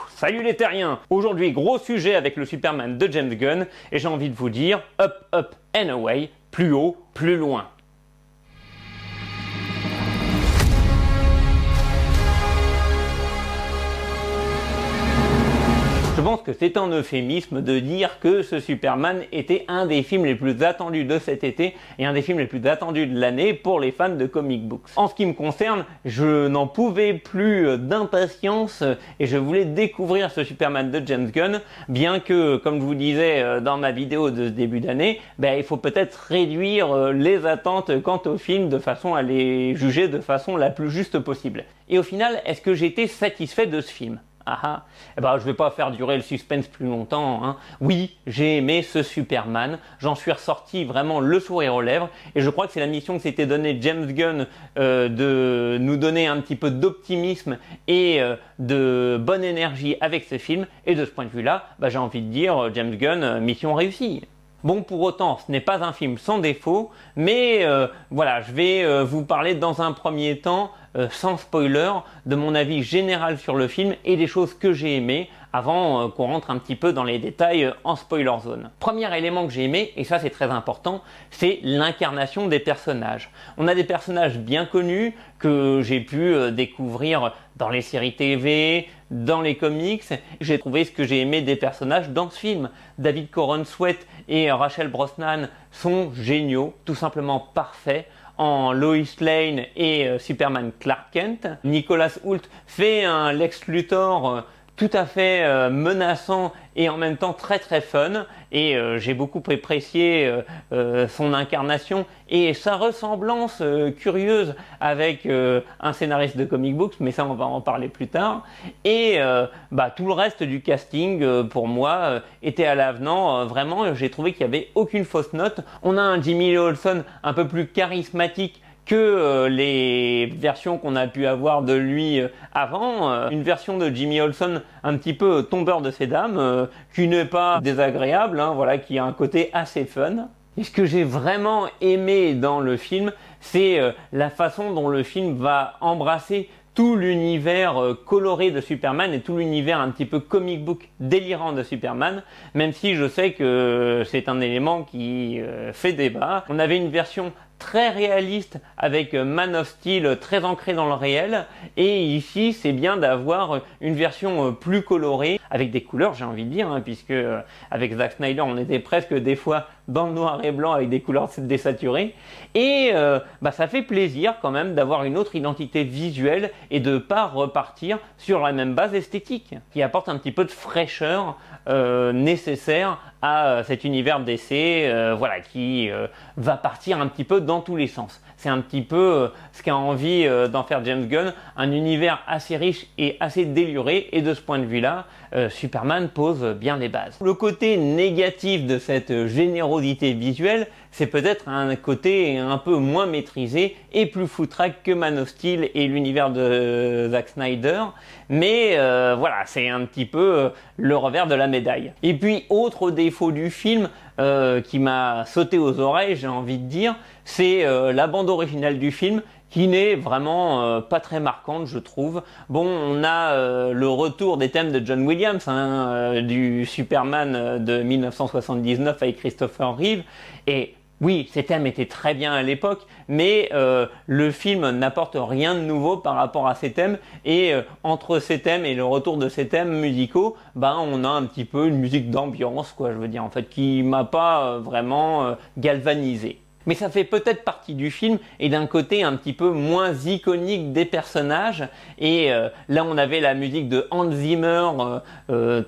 Salut les terriens! Aujourd'hui, gros sujet avec le Superman de James Gunn, et j'ai envie de vous dire up, up and away, plus haut, plus loin. Je pense que c'est un euphémisme de dire que ce Superman était un des films les plus attendus de cet été et un des films les plus attendus de l'année pour les fans de comic books. En ce qui me concerne, je n'en pouvais plus d'impatience et je voulais découvrir ce Superman de James Gunn, bien que, comme je vous disais dans ma vidéo de ce début d'année, il faut peut-être réduire les attentes quant au film de façon à les juger de façon la plus juste possible. Et au final, est-ce que j'ai été satisfait de ce film ? Je vais pas faire durer le suspense plus longtemps, hein. Oui, j'ai aimé ce Superman, j'en suis ressorti vraiment le sourire aux lèvres, et je crois que c'est la mission que s'était donnée James Gunn de nous donner un petit peu d'optimisme et de bonne énergie avec ce film, et de ce point de vue-là, j'ai envie de dire, James Gunn, mission réussie. Bon, pour autant, ce n'est pas un film sans défaut, mais je vais vous parler dans un premier temps, sans spoiler, de mon avis général sur le film et des choses que j'ai aimées avant qu'on rentre un petit peu dans les détails en spoiler zone. Premier élément que j'ai aimé, et ça c'est très important, c'est l'incarnation des personnages. On a des personnages bien connus que j'ai pu découvrir dans les séries TV, dans les comics. J'ai trouvé ce que j'ai aimé des personnages dans ce film. David Corenswet et Rachel Brosnahan sont géniaux, tout simplement parfaits. En Lois Lane et Superman Clark Kent. Nicholas Hoult fait un Lex Luthor tout à fait menaçant et en même temps très très fun, et j'ai beaucoup apprécié son incarnation et sa ressemblance curieuse avec un scénariste de comic books, mais ça on va en parler plus tard. Et tout le reste du casting pour moi était à l'avenant, vraiment j'ai trouvé qu'il n'y avait aucune fausse note. On a un Jimmy Olsen un peu plus charismatique que les versions qu'on a pu avoir de lui avant. Une version de Jimmy Olsen un petit peu tombeur de ses dames, qui n'est pas désagréable, qui a un côté assez fun. Et ce que j'ai vraiment aimé dans le film, c'est la façon dont le film va embrasser tout l'univers coloré de Superman et tout l'univers un petit peu comic book délirant de Superman, même si je sais que c'est un élément qui fait débat. On avait une version très réaliste avec Man of Steel très ancré dans le réel, et ici c'est bien d'avoir une version plus colorée avec des couleurs, j'ai envie de dire, puisque avec Zack Snyder on était presque des fois dans le noir et blanc avec des couleurs désaturées, et ça fait plaisir quand même d'avoir une autre identité visuelle et de pas repartir sur la même base esthétique, qui apporte un petit peu de fraîcheur nécessaire à cet univers DC, qui va partir un petit peu dans tous les sens. C'est un petit peu ce qu'a envie d'en faire James Gunn, un univers assez riche et assez déluré, et de ce point de vue-là, Superman pose bien les bases. Le côté négatif de cette générosité visuelle, c'est peut-être un côté un peu moins maîtrisé et plus foutraque que Man of Steel et l'univers de Zack Snyder, mais c'est un petit peu le revers de la médaille. Et puis, autre défaut du film qui m'a sauté aux oreilles, j'ai envie de dire, c'est la bande originale du film, qui n'est vraiment pas très marquante, je trouve. Bon, on a le retour des thèmes de John Williams, du Superman de 1979 avec Christopher Reeve, et oui, ces thèmes étaient très bien à l'époque, mais le film n'apporte rien de nouveau par rapport à ces thèmes, et entre ces thèmes et le retour de ces thèmes musicaux, on a un petit peu une musique d'ambiance, qui m'a pas vraiment galvanisé. Mais ça fait peut-être partie du film et d'un côté un petit peu moins iconique des personnages. Et là, on avait la musique de Hans Zimmer,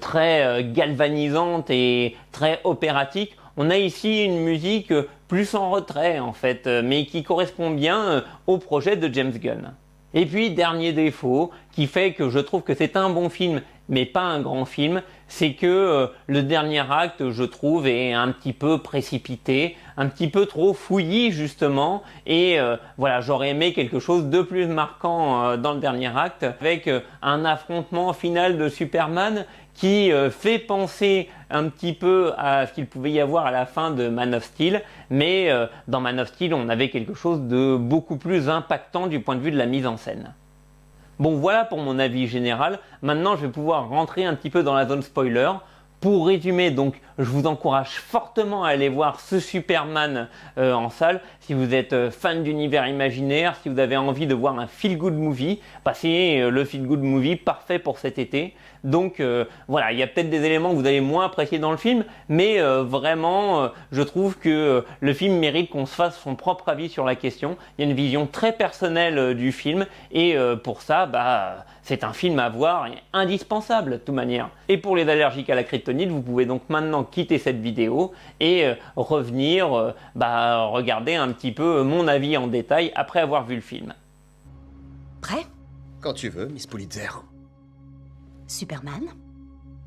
très galvanisante et très opératique. On a ici une musique plus en retrait en fait, mais qui correspond bien au projet de James Gunn. Et puis, dernier défaut, qui fait que je trouve que c'est un bon film, mais pas un grand film, c'est que le dernier acte, je trouve, est un petit peu précipité, un petit peu trop fouillis justement, et j'aurais aimé quelque chose de plus marquant dans le dernier acte, avec un affrontement final de Superman qui fait penser un petit peu à ce qu'il pouvait y avoir à la fin de Man of Steel, mais dans Man of Steel, on avait quelque chose de beaucoup plus impactant du point de vue de la mise en scène. Bon, voilà pour mon avis général. Maintenant, je vais pouvoir rentrer un petit peu dans la zone spoiler. Pour résumer, donc, je vous encourage fortement à aller voir ce Superman en salle. Si vous êtes fan d'univers imaginaire, si vous avez envie de voir un feel-good movie, c'est le feel-good movie parfait pour cet été. Donc voilà, il y a peut-être des éléments que vous allez moins apprécier dans le film, mais vraiment, je trouve que le film mérite qu'on se fasse son propre avis sur la question. Il y a une vision très personnelle du film, et pour ça, c'est un film à voir, indispensable de toute manière. Et pour les allergiques à la kryptonite, vous pouvez donc maintenant quitter cette vidéo et revenir regarder un petit peu mon avis en détail après avoir vu le film. Prêt? Quand tu veux, Miss Pulitzer. Superman?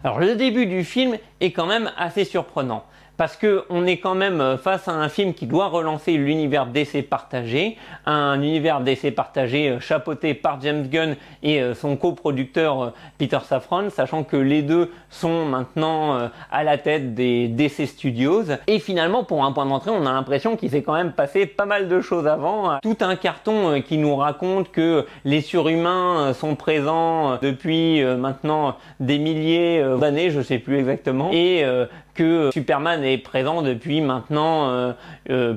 Alors le début du film est quand même assez surprenant. Parce qu'on est quand même face à un film qui doit relancer l'univers DC partagé, un univers DC partagé chapeauté par James Gunn et son coproducteur Peter Safran, sachant que les deux sont maintenant à la tête des DC Studios. Et finalement, pour un point d'entrée, on a l'impression qu'il s'est quand même passé pas mal de choses avant. Tout un carton qui nous raconte que les surhumains sont présents depuis maintenant des milliers d'années, je sais plus exactement, et que Superman est présent depuis maintenant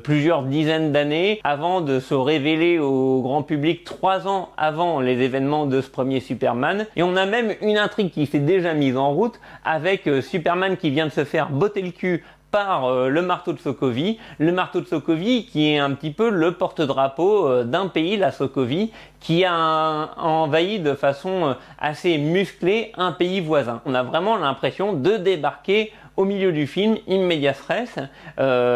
plusieurs dizaines d'années, avant de se révéler au grand public 3 ans avant les événements de ce premier Superman. Et on a même une intrigue qui s'est déjà mise en route avec Superman qui vient de se faire botter le cul par le marteau de Sokovie. Le marteau de Sokovie qui est un petit peu le porte-drapeau d'un pays, la Sokovie, qui a envahi de façon assez musclée un pays voisin. On a vraiment l'impression de débarquer au milieu du film, in medias res,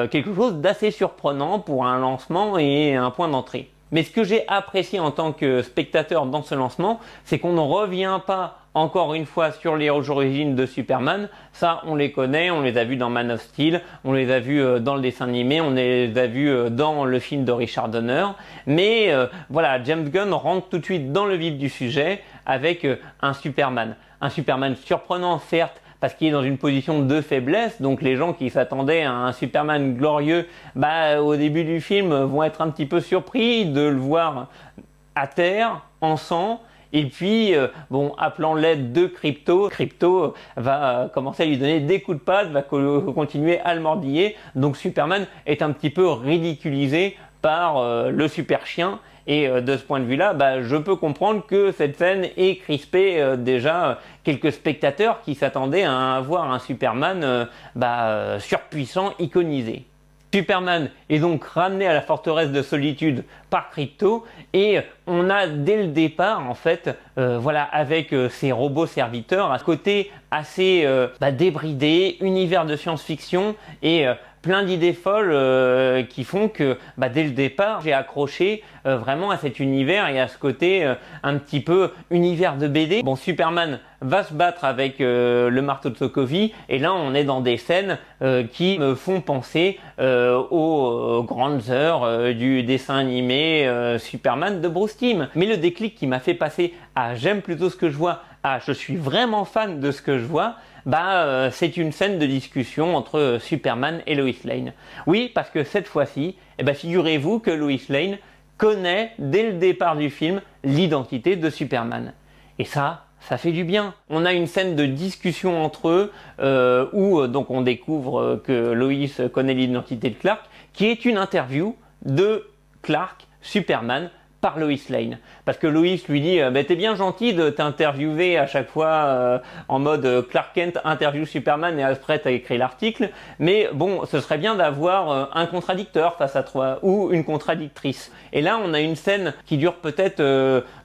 quelque chose d'assez surprenant pour un lancement et un point d'entrée. Mais ce que j'ai apprécié en tant que spectateur dans ce lancement, c'est qu'on ne revient pas encore une fois sur les origines de Superman. Ça, on les connaît, on les a vus dans Man of Steel, on les a vus dans le dessin animé, on les a vus dans le film de Richard Donner. Mais voilà, James Gunn rentre tout de suite dans le vif du sujet avec un Superman. Un Superman surprenant, certes, parce qu'il est dans une position de faiblesse, donc les gens qui s'attendaient à un Superman glorieux, au début du film, vont être un petit peu surpris de le voir à terre, en sang, et puis, appelant l'aide de Krypto, Krypto va commencer à lui donner des coups de patte, va continuer à le mordiller, donc Superman est un petit peu ridiculisé par le super chien. Et de ce point de vue-là, je peux comprendre que cette scène ait crispé déjà quelques spectateurs qui s'attendaient à voir un Superman surpuissant, iconisé. Superman est donc ramené à la forteresse de solitude par Krypto et on a dès le départ en fait avec ces robots serviteurs à côté assez débridé, univers de science-fiction et plein d'idées folles qui font que dès le départ j'ai accroché vraiment à cet univers et à ce côté un petit peu univers de BD. Bon, Superman va se battre avec le marteau de Sokovie et là on est dans des scènes qui me font penser aux grandes heures du dessin animé Superman de Bruce Timm. Mais le déclic qui m'a fait passer à j'aime plutôt ce que je vois à je suis vraiment fan de ce que je vois, c'est une scène de discussion entre Superman et Lois Lane. Oui, parce que cette fois-ci, figurez-vous que Lois Lane connaît dès le départ du film l'identité de Superman. Et ça fait du bien. On a une scène de discussion entre eux où donc on découvre que Lois connaît l'identité de Clark, qui est une interview de Clark, Superman, par Lois Lane. Parce que Lois lui dit t'es bien gentil de t'interviewer à chaque fois en mode Clark Kent interview Superman et Alfred a écrit l'article, mais bon, ce serait bien d'avoir un contradicteur face à toi ou une contradictrice. Et là, on a une scène qui dure peut-être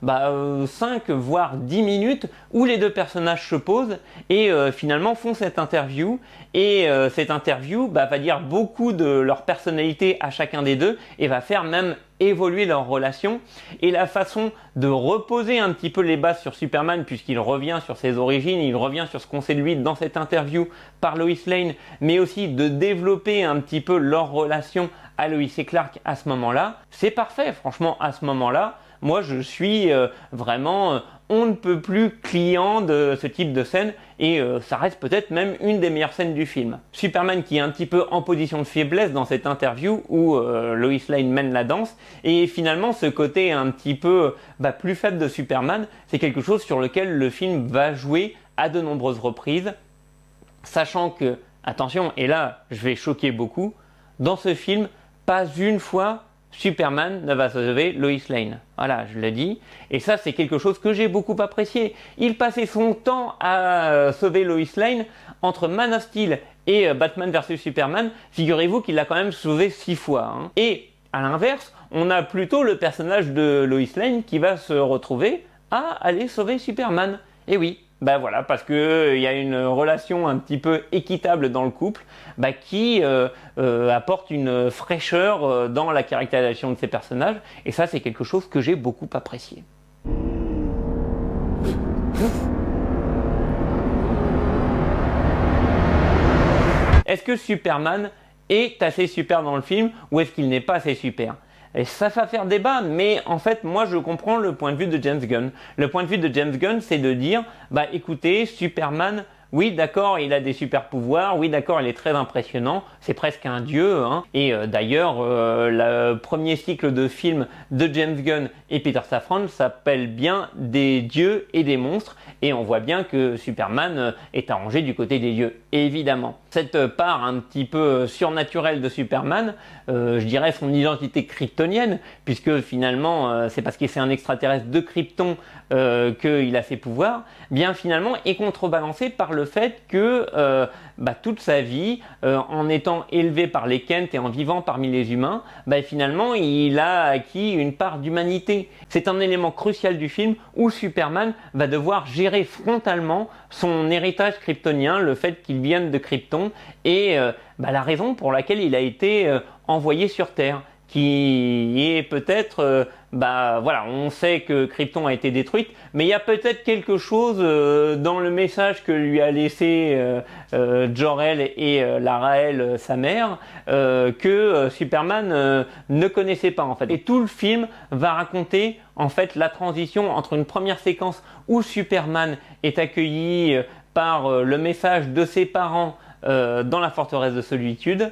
5 voire 10 minutes où les deux personnages se posent et finalement font cette interview et cette interview va dire beaucoup de leur personnalité à chacun des deux et va faire même évoluer leur relation et la façon de reposer un petit peu les bases sur Superman puisqu'il revient sur ses origines, il revient sur ce qu'on sait de lui dans cette interview par Lois Lane, mais aussi de développer un petit peu leur relation à Lois et Clark à ce moment-là. C'est parfait, franchement, à ce moment-là. moi je suis vraiment on ne peut plus client de ce type de scène et ça reste peut-être même une des meilleures scènes du film. Superman qui est un petit peu en position de faiblesse dans cette interview où Lois Lane mène la danse et finalement ce côté un petit peu plus faible de Superman, c'est quelque chose sur lequel le film va jouer à de nombreuses reprises, sachant que, attention, et là je vais choquer beaucoup, dans ce film, pas une fois Superman ne va sauver Lois Lane. Voilà, je le dis. Et ça, c'est quelque chose que j'ai beaucoup apprécié. Il passait son temps à sauver Lois Lane entre Man of Steel et Batman vs Superman. Figurez-vous qu'il l'a quand même sauvé 6 fois. Hein. Et à l'inverse, on a plutôt le personnage de Lois Lane qui va se retrouver à aller sauver Superman. Et oui. Voilà, parce que y a une relation un petit peu équitable dans le couple qui apporte une fraîcheur dans la caractérisation de ces personnages et ça c'est quelque chose que j'ai beaucoup apprécié. Est-ce que Superman est assez super dans le film ou est-ce qu'il n'est pas assez super ? Et ça va faire débat, mais en fait, moi, je comprends le point de vue de James Gunn. Le point de vue de James Gunn, c'est de dire, écoutez, Superman, oui, d'accord, il a des super pouvoirs, oui, d'accord, il est très impressionnant, c'est presque un dieu, hein. Et d'ailleurs, le premier cycle de films de James Gunn et Peter Safran s'appelle bien Des dieux et des monstres, et on voit bien que Superman est arrangé du côté des dieux, évidemment. Cette part un petit peu surnaturelle de Superman, je dirais son identité kryptonienne, puisque finalement, c'est parce qu'il c'est un extraterrestre de Krypton qu'il a ses pouvoirs, bien finalement est contrebalancé par le fait que toute sa vie, en étant élevé par les Kent et en vivant parmi les humains, finalement il a acquis une part d'humanité. C'est un élément crucial du film où Superman va devoir gérer frontalement son héritage kryptonien, le fait qu'il vienne de Krypton et la raison pour laquelle il a été envoyé sur Terre, qui est peut-être, on sait que Krypton a été détruite, mais il y a peut-être quelque chose dans le message que lui a laissé Jor-El et Lara-El, sa mère, que Superman ne connaissait pas en fait. Et tout le film va raconter en fait la transition entre une première séquence où Superman est accueilli par le message de ses parents dans la forteresse de solitude,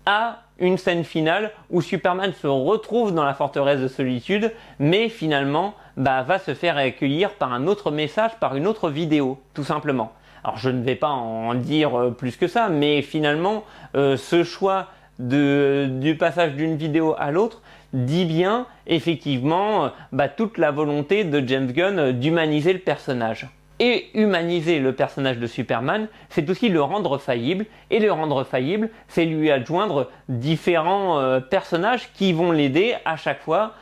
à une scène finale où Superman se retrouve dans la forteresse de solitude, mais finalement va se faire accueillir par un autre message, par une autre vidéo, tout simplement. Alors je ne vais pas en dire plus que ça, mais finalement ce choix du passage d'une vidéo à l'autre dit bien effectivement toute la volonté de James Gunn d'humaniser le personnage. Et humaniser le personnage de Superman, c'est aussi le rendre faillible. Et le rendre faillible, c'est lui adjoindre différents personnages qui vont l'aider à chaque fois,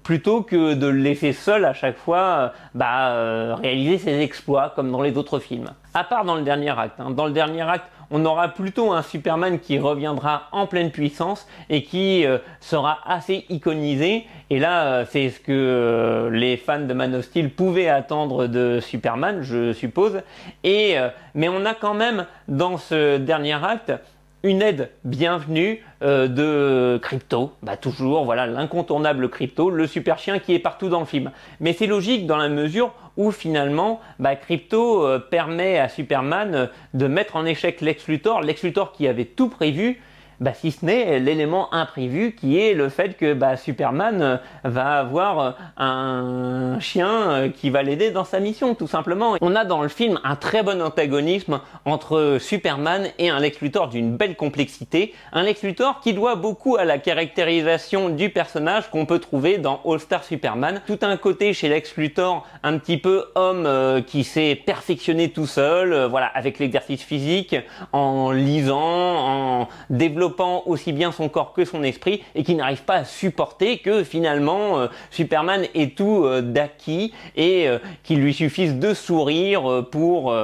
plutôt que de le laisser seul à chaque fois réaliser ses exploits comme dans les autres films. À part dans le dernier acte. Dans le dernier acte, on aura plutôt un Superman qui reviendra en pleine puissance et qui sera assez iconisé. Et là, c'est ce que les fans de Man of Steel pouvaient attendre de Superman, je suppose. Mais on a quand même, dans ce dernier acte, une aide bienvenue de Krypto, toujours voilà l'incontournable Krypto, le super chien qui est partout dans le film. Mais c'est logique dans la mesure où finalement Krypto permet à Superman de mettre en échec Lex Luthor qui avait tout prévu, si ce n'est l'élément imprévu qui est le fait que Superman va avoir un chien qui va l'aider dans sa mission, tout simplement. On a dans le film un très bon antagonisme entre Superman et un Lex Luthor d'une belle complexité. Un Lex Luthor qui doit beaucoup à la caractérisation du personnage qu'on peut trouver dans All Star Superman. Tout un côté chez Lex Luthor un petit peu homme qui s'est perfectionné tout seul, avec l'exercice physique, en lisant, en développant aussi bien son corps que son esprit et qui n'arrive pas à supporter que finalement Superman ait tout d'acquis et qu'il lui suffise de sourire pour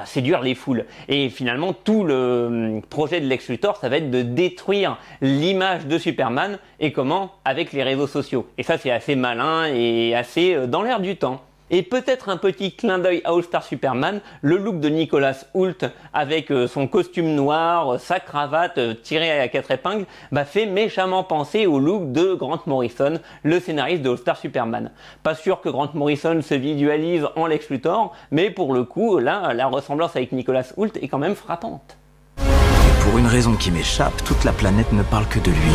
séduire les foules. Et finalement tout le projet de Lex Luthor, ça va être de détruire l'image de Superman et comment? Avec les réseaux sociaux. Et ça c'est assez malin et assez dans l'air du temps. Et peut-être un petit clin d'œil à All Star Superman, le look de Nicholas Hoult avec son costume noir, sa cravate tirée à 4 épingles, fait méchamment penser au look de Grant Morrison, le scénariste de All Star Superman. Pas sûr que Grant Morrison se visualise en Lex Luthor, mais pour le coup, là, la ressemblance avec Nicholas Hoult est quand même frappante. Et pour une raison qui m'échappe, toute la planète ne parle que de lui.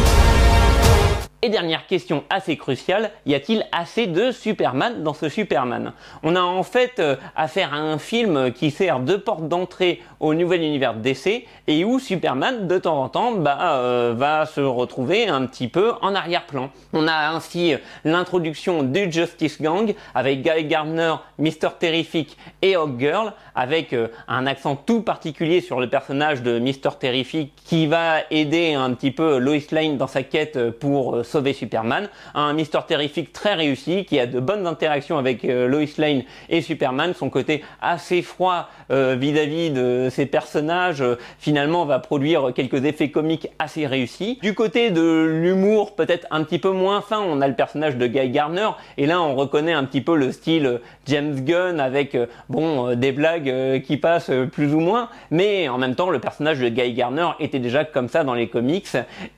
Et dernière question assez cruciale, y a-t-il assez de Superman dans ce Superman? On a en fait affaire à un film qui sert de porte d'entrée au nouvel univers DC et où Superman de temps en temps va se retrouver un petit peu en arrière-plan. On a ainsi l'introduction du Justice Gang avec Guy Gardner, Mr. Terrific et Hawkgirl avec un accent tout particulier sur le personnage de Mr. Terrific qui va aider un petit peu Lois Lane dans sa quête pour sauver Superman. Un Mr. Terrific très réussi qui a de bonnes interactions avec Lois Lane et Superman. Son côté assez froid vis-à-vis de ses personnages finalement va produire quelques effets comiques assez réussis. Du côté de l'humour peut-être un petit peu moins fin, on a le personnage de Guy Gardner et là on reconnaît un petit peu le style James Gunn avec des blagues qui passent plus ou moins, mais en même temps le personnage de Guy Gardner était déjà comme ça dans les comics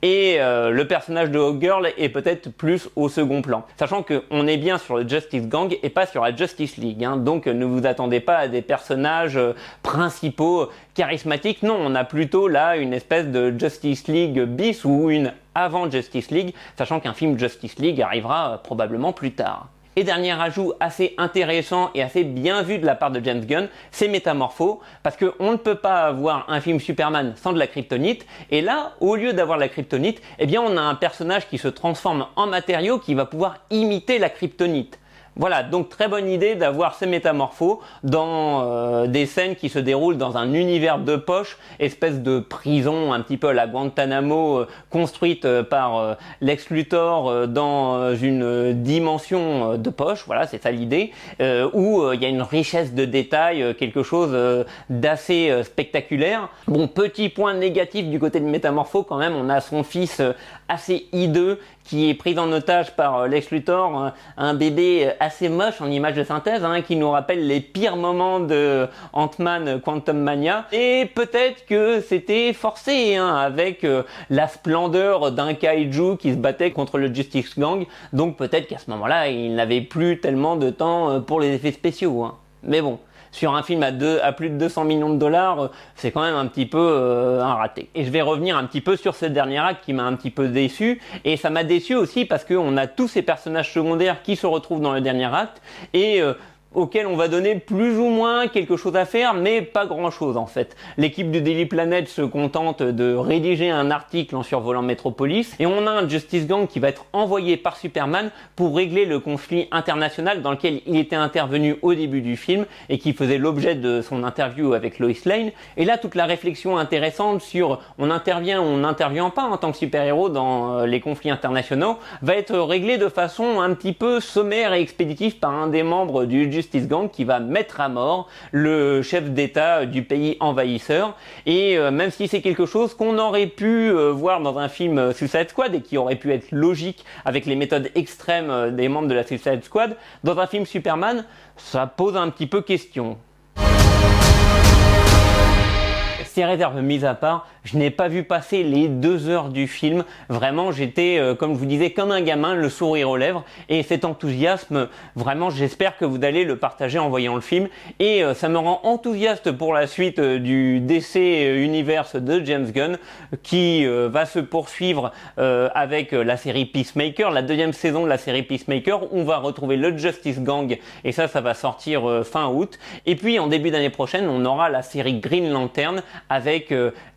et le personnage de Hawkgirl est peut-être plus au second plan. Sachant qu'on est bien sur le Justice Gang et pas sur la Justice League, donc ne vous attendez pas à des personnages principaux charismatiques. Non, on a plutôt là une espèce de Justice League bis ou une avant Justice League, sachant qu'un film Justice League arrivera probablement plus tard. Et dernier ajout assez intéressant et assez bien vu de la part de James Gunn, c'est Métamorpho, parce qu'on ne peut pas avoir un film Superman sans de la kryptonite, et là, au lieu d'avoir la kryptonite, on a un personnage qui se transforme en matériau qui va pouvoir imiter la kryptonite. Voilà, donc très bonne idée d'avoir ces métamorphos dans des scènes qui se déroulent dans un univers de poche, espèce de prison un petit peu à la Guantanamo construite par Lex Luthor dans une dimension de poche, voilà c'est ça l'idée, où il y a une richesse de détails, quelque chose d'assez spectaculaire. Bon, petit point négatif du côté de Métamorpho quand même, on a son fils assez hideux qui est pris en otage par Lex Luthor, un bébé assez moche en image de synthèse, qui nous rappelle les pires moments de Ant-Man Quantum Mania. Et peut-être que c'était forcé, avec la splendeur d'un kaiju qui se battait contre le Justice Gang. Donc peut-être qu'à ce moment-là, il n'avait plus tellement de temps pour les effets spéciaux. Mais bon. Sur un film à plus de 200 millions de dollars, c'est quand même un petit peu un raté. Et je vais revenir un petit peu sur ce dernier acte qui m'a un petit peu déçu. Et ça m'a déçu aussi parce qu'on a tous ces personnages secondaires qui se retrouvent dans le dernier acte et auquel on va donner plus ou moins quelque chose à faire, mais pas grand chose en fait. L'équipe du Daily Planet se contente de rédiger un article en survolant Metropolis, et on a un Justice Gang qui va être envoyé par Superman pour régler le conflit international dans lequel il était intervenu au début du film, et qui faisait l'objet de son interview avec Lois Lane. Et là, toute la réflexion intéressante sur on intervient ou on n'intervient pas en tant que super-héros dans les conflits internationaux, va être réglée de façon un petit peu sommaire et expéditive par un des membres du Justice Gang qui va mettre à mort le chef d'État du pays envahisseur. Et même si c'est quelque chose qu'on aurait pu voir dans un film Suicide Squad et qui aurait pu être logique avec les méthodes extrêmes des membres de la Suicide Squad, dans un film Superman, ça pose un petit peu question. Ces réserves mises à part, je n'ai pas vu passer les 2 heures du film. Vraiment, j'étais, comme je vous disais, comme un gamin, le sourire aux lèvres. Et cet enthousiasme, vraiment, j'espère que vous allez le partager en voyant le film. Et ça me rend enthousiaste pour la suite du DC Universe de James Gunn, qui va se poursuivre avec la série Peacemaker, la 2e saison de la série Peacemaker. On va retrouver le Justice Gang, et ça va sortir fin août. Et puis, en début d'année prochaine, on aura la série Green Lantern, avec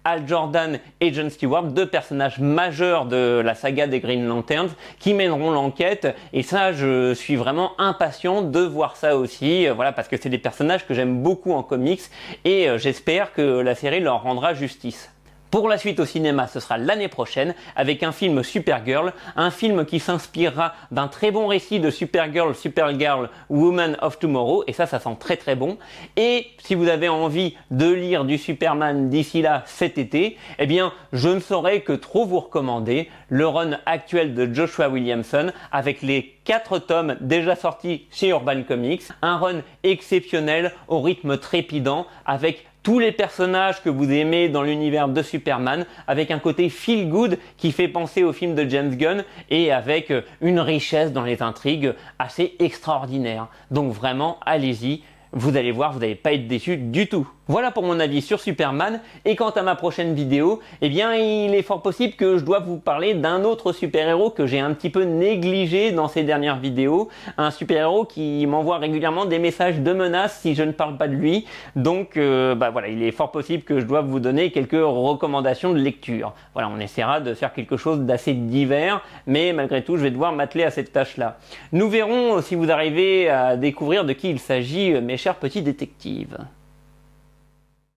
Hal Jordan et John Stewart, 2 personnages majeurs de la saga des Green Lanterns, qui mèneront l'enquête. Et ça, je suis vraiment impatient de voir ça aussi, parce que c'est des personnages que j'aime beaucoup en comics, et j'espère que la série leur rendra justice. Pour la suite au cinéma, ce sera l'année prochaine avec un film Supergirl, un film qui s'inspirera d'un très bon récit de Supergirl, Supergirl, Woman of Tomorrow, et ça sent très très bon. Et si vous avez envie de lire du Superman d'ici là cet été, eh bien je ne saurais que trop vous recommander le run actuel de Joshua Williamson avec les 4 tomes déjà sortis chez Urban Comics, un run exceptionnel au rythme trépidant avec tous les personnages que vous aimez dans l'univers de Superman, avec un côté feel good qui fait penser au film de James Gunn et avec une richesse dans les intrigues assez extraordinaire. Donc vraiment, allez-y. Vous allez voir, vous n'allez pas être déçus du tout. Voilà pour mon avis sur Superman. Et quant à ma prochaine vidéo, eh bien, il est fort possible que je dois vous parler d'un autre super-héros que j'ai un petit peu négligé dans ces dernières vidéos. Un super-héros qui m'envoie régulièrement des messages de menaces si je ne parle pas de lui. Donc, voilà, il est fort possible que je doive vous donner quelques recommandations de lecture. Voilà, on essaiera de faire quelque chose d'assez divers, mais malgré tout, je vais devoir m'atteler à cette tâche-là. Nous verrons si vous arrivez à découvrir de qui il s'agit, mes chers petits détectives.